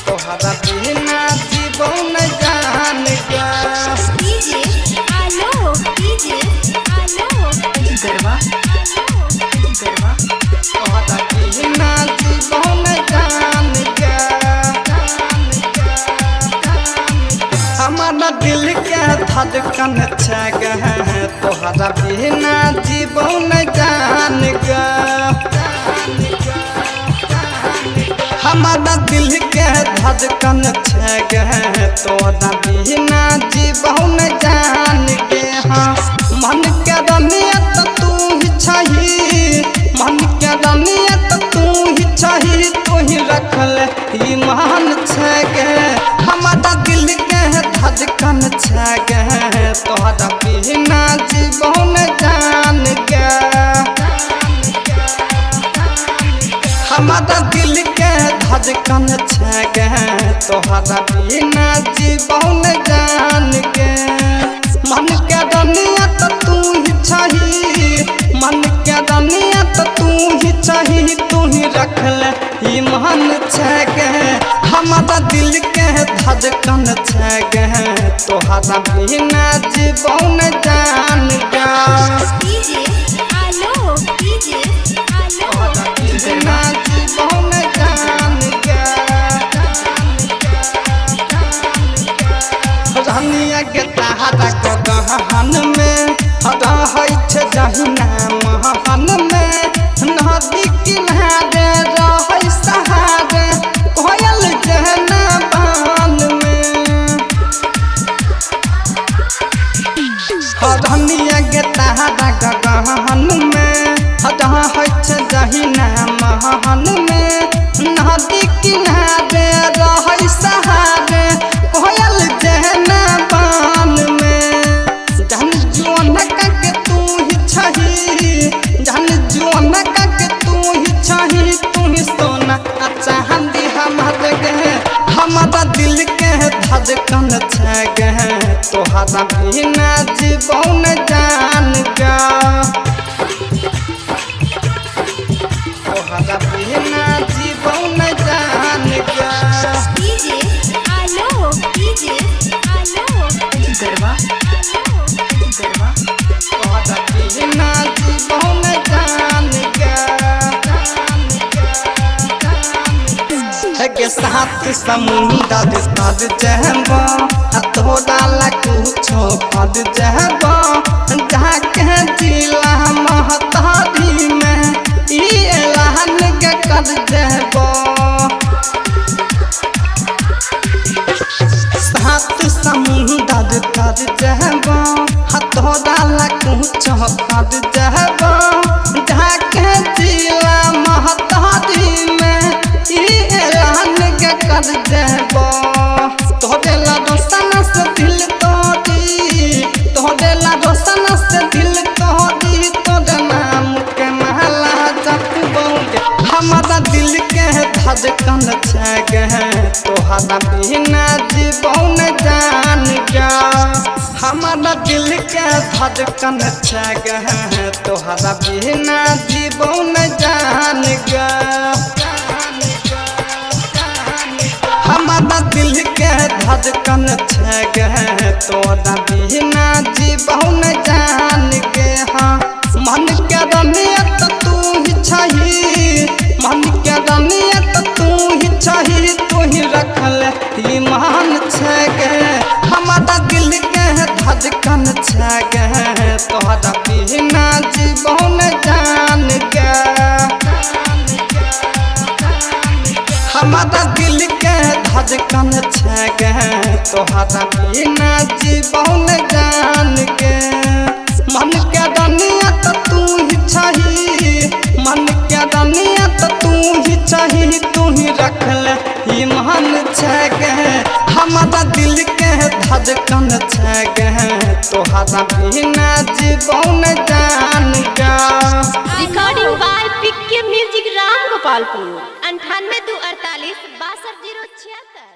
तोहरा बिना जीवन जान का डीजे आलो गरबा तोहरा बिना जीवन जान का हमारा दिल के धड़कन छग है तोहरा बिना जीवन जान का हमारा दिल के धड़कन छग है तोरा बिना जीवन जान के हाँ मन के रनियत तू ही छही मन के रनियत तू ही छही तू ही रखल ईमान छग हमारा दिल के धड़कन छग है तोरा बिना जीवन जान के हमारा दिल के धड़कन छग तोहरा बिना जीवन जान के मन के रनियत तू ही छही मन के रनियत तू ही छही तू ही रखल ईमान छग हमारा दिल के धड़कन छग तोहरा बिना जीवन जान का डीजे आलो तोहरा बिना जीवन जान का रानिया के तहरा गहन में रहै छै जहिना महन में नदी किनारे रहै सहारे कोयल जहना बान में रानिया के तहरा गहन में रहै छै जहिना महन में नदी किनारे रहै सहारे कोयल जहना बान में जहन जुअन के तू ही छही जहन जुअन के तू ही छही तू ही सोना चांदी हमारे हमारा दिल के धड़कन छग तोहरा बिना जीवन जान का तोहरा बिना जीवन जान का डीजे आलो गरबा तोहरा बिना जीवन जान के साथ समुंदर तर जहबा तोरा ला कुछो कर जहबा जाके जिला महतारी में ई एलान के कर जहबा सात समुंदर तर जहबा तोरा ला कुछो कर जहबा जाके जिला महतारी में ई एलान के कर जहबा तोरे ला रोशन से दिल तोड़ी तोरे ला रोशन से दिल तोड़ी तोरे नाम के महला जपबोगे हमारा दिल के धड़कन छग तोहरा बिना जीवन जान का हमारा दिल के धड़कन छग तोहरा बिना जीवन जान का हमारा दिल के धड़कन छग तोरा बिना जीवन जान के हाँ मन के रनियत तू ही छही मन के रनियत तू ही छही तू ही रखल ईमान छग हमारा दिल के धड़कन छग तोहरा बिना जीवन जान का हमारा दिल के धड़कन छग तोहरा बिना जीवन जान के मन के रनियत तू ही छही मन के रनियत तू ही छही तू ही रखल ईमान छग हमारा दिल के धड़कन छग तोहरा बिना जीवन जान का रिकॉर्डिंग बाय पिक के म्यूजिक राम गोपालपुर 98 2 48 62 076।